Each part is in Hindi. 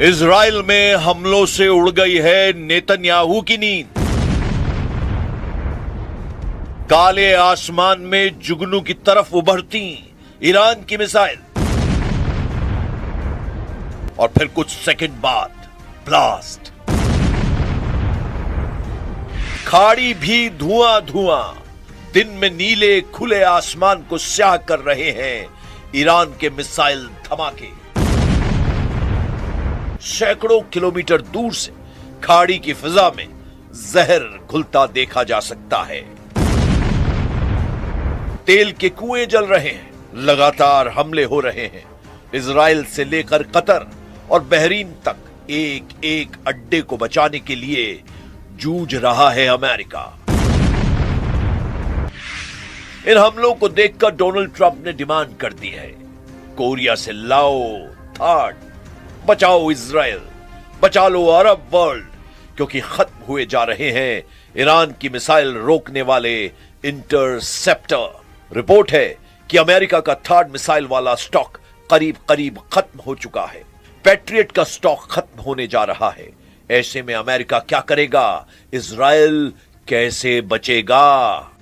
इजराइल में हमलों से उड़ गई है नेतन्याहू की नींद। काले आसमान में जुगनू की तरफ उभरती ईरान की मिसाइल और फिर कुछ सेकंड बाद ब्लास्ट। खाड़ी भी धुआं धुआं, दिन में नीले खुले आसमान को स्याह कर रहे हैं ईरान के मिसाइल धमाके। सैकड़ों किलोमीटर दूर से खाड़ी की फिजा में जहर घुलता देखा जा सकता है। तेल के कुएं जल रहे हैं, लगातार हमले हो रहे हैं। इजराइल से लेकर कतर और बहरीन तक एक एक अड्डे को बचाने के लिए जूझ रहा है अमेरिका। इन हमलों को देखकर डोनाल्ड ट्रंप ने डिमांड कर दी है, कोरिया से लाओ थाड, बचाओ इजराइल, बचा लो अरब वर्ल्ड, क्योंकि खत्म हुए जा रहे हैं ईरान की मिसाइल रोकने वाले इंटरसेप्टर। रिपोर्ट है कि अमेरिका का थर्ड मिसाइल वाला स्टॉक करीब करीब खत्म हो चुका है। पैट्रियट का स्टॉक खत्म होने जा रहा है। ऐसे में अमेरिका क्या करेगा? इजराइल कैसे बचेगा?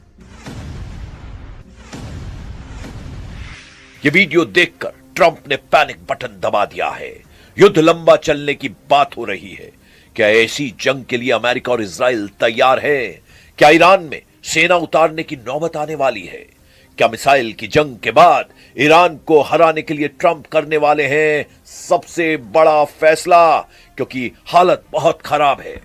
यह वीडियो देखकर ट्रंप ने पैनिक बटन दबा दिया है। युद्ध लंबा चलने की बात हो रही है। क्या ऐसी जंग के लिए अमेरिका और इजराइल तैयार है? क्या ईरान में सेना उतारने की नौबत आने वाली है? क्या मिसाइल की जंग के बाद ईरान को हराने के लिए ट्रंप करने वाले हैं सबसे बड़ा फैसला? क्योंकि हालत बहुत खराब है।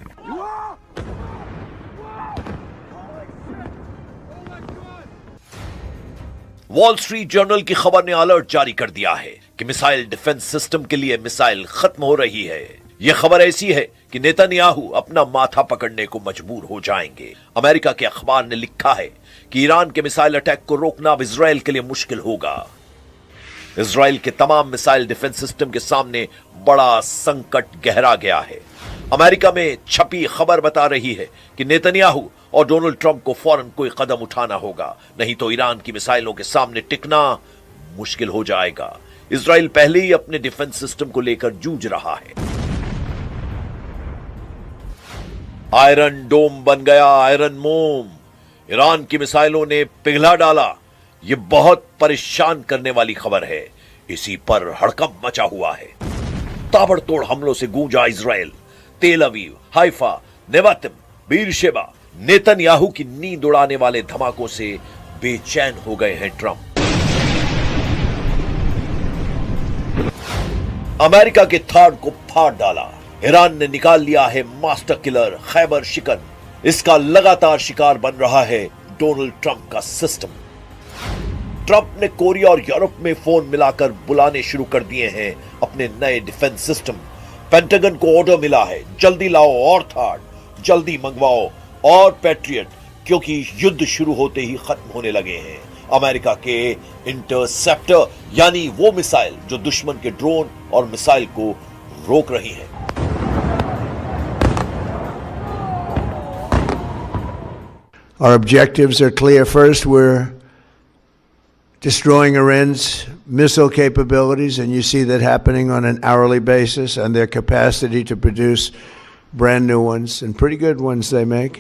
वॉल स्ट्रीट जर्नल की खबर ने अलर्ट जारी कर दिया है कि मिसाइल डिफेंस सिस्टम के लिए मिसाइल खत्म हो रही है। यह खबर ऐसी है कि नेतन्याहू अपना माथा पकड़ने को मजबूर हो जाएंगे। अमेरिका के अखबार ने लिखा है कि ईरान के मिसाइल अटैक को रोकना अब इजराइल के लिए मुश्किल होगा। इजराइल के तमाम मिसाइल डिफेंस सिस्टम के सामने बड़ा संकट गहरा गया है। अमेरिका में छपी खबर बता रही है कि नेतन्याहू और डोनाल्ड ट्रंप को फौरन कोई कदम उठाना होगा, नहीं तो ईरान की मिसाइलों के सामने टिकना मुश्किल हो जाएगा। इजराइल पहले ही अपने डिफेंस सिस्टम को लेकर जूझ रहा है। आयरन डोम बन गया आयरन मोम। ईरान की मिसाइलों ने पिघला डाला। यह बहुत परेशान करने वाली खबर है। इसी पर हड़कंप मचा हुआ है। ताबड़तोड़ हमलों से गूंजा इजराइल। तेल Aviv, Haifa, Nevatim, Beersheba. Netanyahu की नींद उड़ाने वाले धमाकों से बेचैन हो गए हैं ट्रंप। अमेरिका के थाड को फाड़ डाला। ईरान ने निकाल लिया है मास्टर किलर खैबर शिकन। इसका लगातार शिकार बन रहा है डोनाल्ड ट्रंप का सिस्टम। ट्रंप ने कोरिया और यूरोप में फोन मिलाकर बुलाने शुरू कर दिए हैं अपने नए डिफेंस सिस्टम। पेंटागन को ऑर्डर मिला है, जल्दी लाओ और थाड, जल्दी मंगवाओ और पैट्रियट, क्योंकि युद्ध शुरू होते ही खत्म होने लगे हैं। अमेरिका के इंटरसेप्टर यानी वो मिसाइल जो दुश्मन के ड्रोन और मिसाइल को रोक रही है। Our objectives are clear. First, we're destroying Iran's missile capabilities, and you see that happening on an hourly basis, and their capacity to produce brand new ones, and pretty good ones they make.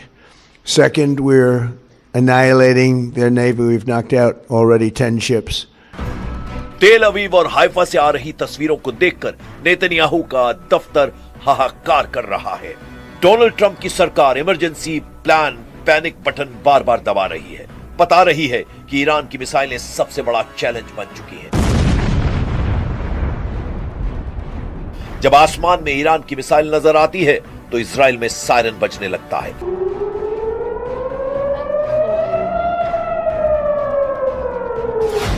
Second, we're annihilating their navy. We've knocked out already 10 ships. तेल अवीव और हाइफा से आ रही तस्वीरों को देखकर नेतन्याहू का दफ्तर हाहाकार कर रहा है। डोनाल्ड ट्रंप की सरकार इमरजेंसी प्लान पैनिक बटन बार बार दबा रही है। बता रही है कि ईरान की मिसाइलें सबसे बड़ा चैलेंज बन चुकी हैं। जब आसमान में ईरान की मिसाइल नजर आती है तो इजराइल में सायरन बजने लगता है।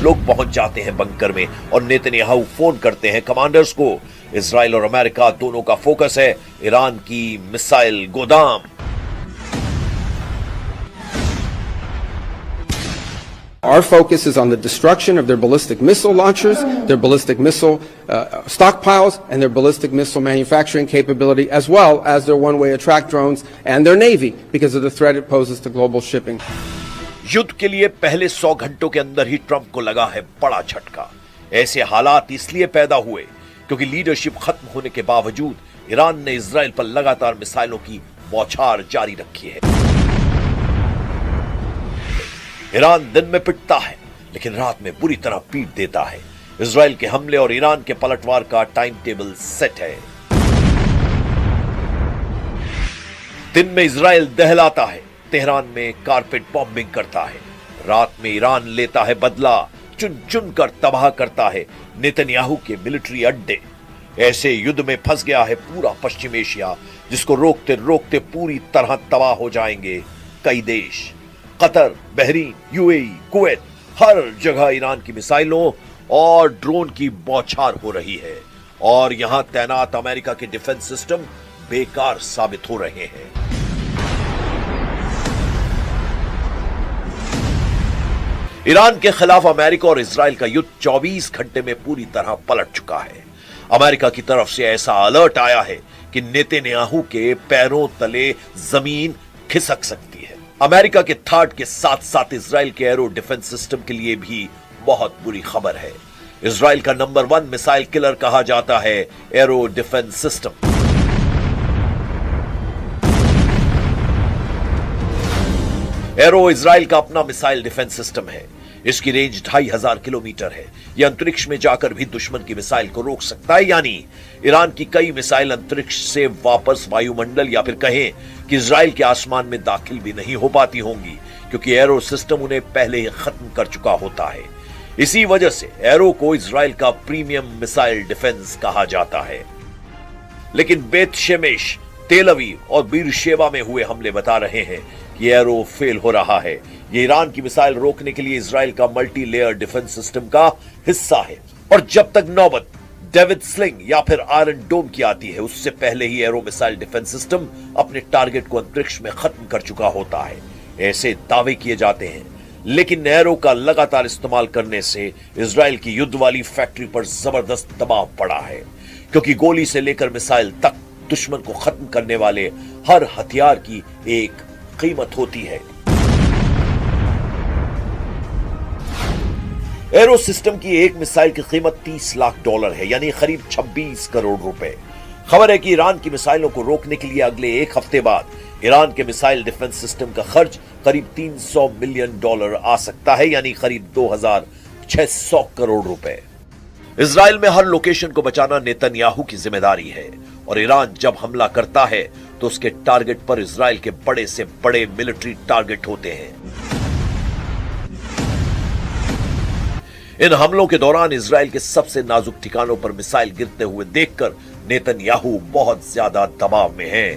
लोग पहुंच जाते हैं बंकर में और नेतन्याहू फोन करते हैं कमांडर्स को। इजराइल और अमेरिका दोनों का फोकस है ईरान की मिसाइल गोदाम। Our focus is on the destruction of their ballistic missile launchers, their ballistic missile stockpiles, and their ballistic missile manufacturing capability, as well as their one-way attract drones and their Navy, because of the threat it poses to global shipping. युद्ध के लिए पहले 100 घंटों के अंदर ही ट्रंप को लगा है बड़ा झटका। ऐसे हालात इसलिए पैदा हुए क्योंकि लीडरशिप खत्म होने के बावजूद ईरान ने इजराइल पर लगातार मिसाइलों की बौछार जारी रखी है। ईरान दिन में पिटता है लेकिन रात में बुरी तरह पीट देता है। इजराइल के हमले और ईरान के पलटवार का टाइम टेबल सेट है। दिन में इजराइल दहलाता है, तेहरान में कारपेट बॉम्बिंग करता है। रात में ईरान लेता है बदला, चुन चुन कर तबाह करता है नेतन्याहू के मिलिट्री अड्डे। ऐसे युद्ध में फंस गया है पूरा पश्चिम एशिया, जिसको रोकते रोकते पूरी तरह तबाह हो जाएंगे कई देश। कतर, बहरीन, यूएई, कुवैत, हर जगह ईरान की मिसाइलों और ड्रोन की बौछार हो रही है और यहां तैनात अमेरिका के डिफेंस सिस्टम बेकार साबित हो रहे हैं। ईरान के खिलाफ अमेरिका और इजराइल का युद्ध 24 घंटे में पूरी तरह पलट चुका है। अमेरिका की तरफ से ऐसा अलर्ट आया है कि नेतन्याहू के पैरों तले जमीन खिसक सकती है। अमेरिका के थाट के साथ साथ इजराइल के एरो डिफेंस सिस्टम के लिए भी बहुत बुरी खबर है। इजराइल का नंबर 1 मिसाइल किलर कहा जाता है arrow defence system. Arrow Israel का अपना मिसाइल डिफेंस सिस्टम है। इसकी रेंज 2500 किलोमीटर है। यह अंतरिक्ष में जाकर भी दुश्मन की मिसाइल को रोक सकता है, यानी ईरान की कई मिसाइल अंतरिक्ष से वापस वायुमंडल या फिर कहें कि इजराइल के आसमान में दाखिल भी नहीं हो पाती होंगी, क्योंकि एरो सिस्टम उन्हें पहले ही खत्म कर चुका होता है। इसी वजह से एरो को इजराइल का प्रीमियम मिसाइल डिफेंस कहा जाता है। लेकिन बेत शेमेश, तेल अवीव और बीरशेबा में हुए हमले बता रहे हैं कि एरो फेल हो रहा है। ये ईरान की मिसाइल रोकने के लिए इजराइल का मल्टी लेयर डिफेंस सिस्टम का हिस्सा है और जब तक नौबत डेविड स्लिंग या फिर आयरन डोम की आती है, उससे पहले ही एरो मिसाइल डिफेंस सिस्टम अपने टारगेट को अंतरिक्ष में खत्म कर चुका होता है। ऐसे दावे किए जाते हैं, लेकिन एरो का लगातार इस्तेमाल करने से इजराइल की युद्ध वाली फैक्ट्री पर जबरदस्त दबाव पड़ा है, क्योंकि गोली से लेकर मिसाइल तक दुश्मन को खत्म करने वाले हर हथियार की एक कीमत होती है। एरो सिस्टम की एक मिसाइल की कीमत $30 लाख है, यानी करीब 26 करोड़ रुपए। खबर है कि ईरान की मिसाइलों को रोकने के लिए अगले एक हफ्ते बाद ईरान के मिसाइल डिफेंस सिस्टम का खर्च करीब $300 मिलियन आ सकता है, यानी करीब 2600 करोड़ रुपए। इजराइल में हर लोकेशन को बचाना नेतन्याहू की जिम्मेदारी है और ईरान जब हमला करता है तो उसके टारगेट पर इजराइल के बड़े से बड़े मिलिट्री टारगेट होते हैं। इन हमलों के दौरान इजराइल के सबसे नाजुक ठिकानों पर मिसाइल गिरते हुए देखकर नेतन्याहू बहुत ज्यादा दबाव में है।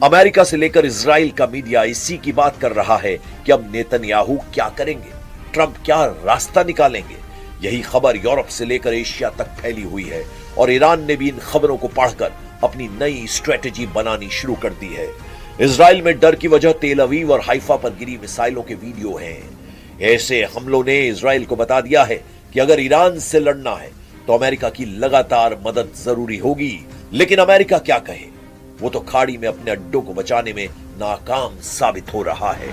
अमेरिका से लेकर इजराइल का मीडिया इसी की बात कर रहा है कि अब नेतन्याहू क्या करेंगे, ट्रंप क्या रास्ता निकालेंगे। यही खबर यूरोप से लेकर एशिया तक फैली हुई है और ईरान ने भी इन खबरों को पढ़कर अपनी नई स्ट्रेटेजी बनानी शुरू कर दी है। इजराइल में डर की वजह तेल अवीव और हाइफा पर गिरी मिसाइलों के वीडियो हैं। ऐसे हमलों ने इजराइल को बता दिया है कि अगर ईरान से लड़ना है तो अमेरिका की लगातार मदद जरूरी होगी। लेकिन अमेरिका क्या कहे, वो तो खाड़ी में अपने अड्डों को बचाने में नाकाम साबित हो रहा है।